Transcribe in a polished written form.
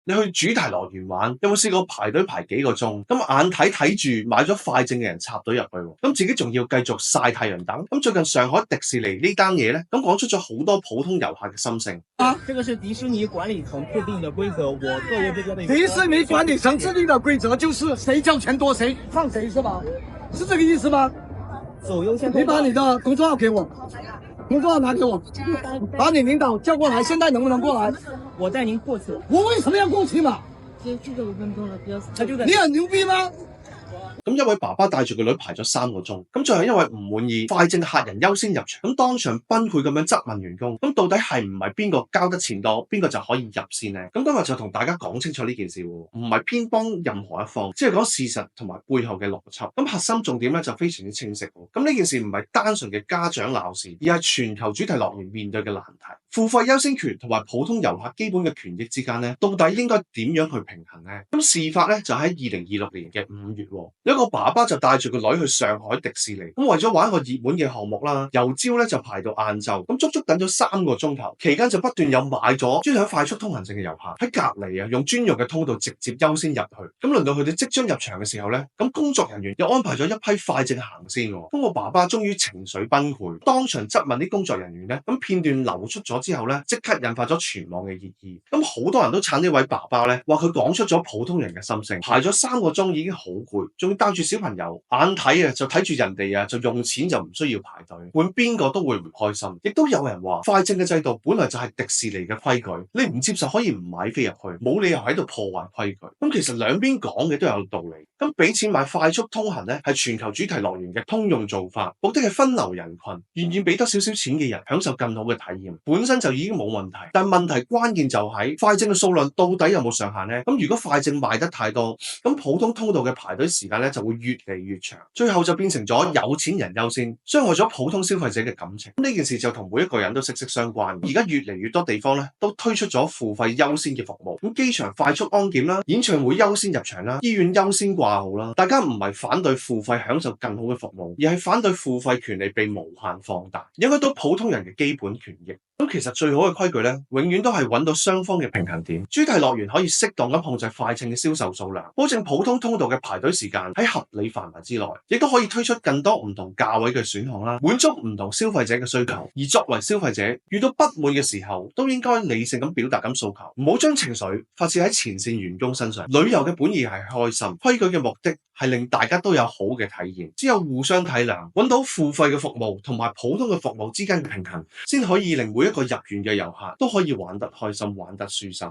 你去主題樂園玩，有冇試過排隊排幾個鐘？咁眼睇住買咗快證嘅人插隊入去，咁自己仲要繼續曬太陽等。咁最近上海迪士尼呢單嘢咧，咁講出咗好多普通遊客嘅心聲。這個是迪士尼管理層制定的規則，我作為這邊的迪士尼管理層制定的規則就是誰交錢多誰放誰是吧？是這個意思嗎？走優先。你把你的工作號給我，工作號拿給我，把你領導叫過來，現在能不能過來？我帶您過去。我為什麼要過去嘛？就這5分鐘了，不要。他就在。你很牛逼嗎？咁一位爸爸帶住個女排咗3個鐘，咁最後因為唔滿意快證客人優先入場，咁當場崩潰咁樣質問員工，咁到底係唔係邊個交得錢多，邊個就可以入先呢？咁今日就同大家講清楚呢件事，唔係偏幫任何一方，只係講事實同埋背後嘅邏輯。咁核心重點咧就非常之清晰。咁呢件事唔係單純嘅家長鬧事，而係全球主題樂園面對嘅難題。付費優先權同埋普通遊客基本嘅權益之間咧，到底應該點樣去平衡呢？咁事發咧就喺2026年嘅5月，有一個爸爸就帶住個女去上海迪士尼，咁為咗玩一個熱門嘅項目啦，由朝咧就排到晏晝，咁足足等咗3個鐘頭，期間就不斷有買咗專享快速通行證嘅遊客喺隔離用專用嘅通道直接優先入去，咁輪到佢哋即將入場嘅時候咧，咁工作人員又安排咗一批快證行先，咁個爸爸終於情緒崩潰，當場質問啲工作人員咧，咁片段流出咗之後咧，即刻引發咗全網嘅熱議，咁好多人都撐呢位爸爸咧，話佢講出咗普通人嘅心聲，排咗3個鐘已經好攰，仲要帶住小朋友，眼睇就睇住人哋就用錢就唔需要排隊，換邊個都會唔開心。亦都有人話快證嘅制度本來就係迪士尼嘅規矩，你唔接受可以唔買飛入去，冇理由喺度破壞規矩。咁其實兩邊講嘅都有道理。咁俾錢買快速通行咧，係全球主題樂園嘅通用做法，目的係分流人群，願意俾多少少錢嘅人享受更好嘅體驗，本身就已經冇問題。但問題關鍵就喺快證嘅數量到底有冇上限呢？咁如果快證賣得太多，咁普通通道嘅排隊時間咧就會越嚟越長，最後就變成咗有錢人優先，傷害咗普通消費者嘅感情。呢件事就同每一個人都息息相關。而家越嚟越多地方咧都推出咗付費優先嘅服務，咁機場快速安檢啦，演唱會優先入場啦，醫院優先掛號啦。大家唔係反對付費享受更好嘅服務，而係反對付費權利被無限放大，影響到普通人嘅基本權益。咁其實最好嘅規矩咧，永遠都係揾到雙方嘅平衡點。主題樂園可以適當咁控制快證嘅銷售數量，保證普通通道嘅排隊時間喺合理範圍之內，亦都可以推出更多唔同價位嘅選項啦，滿足唔同消費者嘅需求。而作為消費者，遇到不滿嘅時候，都應該理性咁表達咁訴求，唔好將情緒發洩喺前線員工身上。旅遊嘅本意係開心，規矩嘅目的係令大家都有好嘅體驗，只有互相體諒，揾到付費嘅服務同埋普通嘅服務之間嘅平衡，先可以令每一個入園嘅遊客都可以玩得開心，玩得舒心。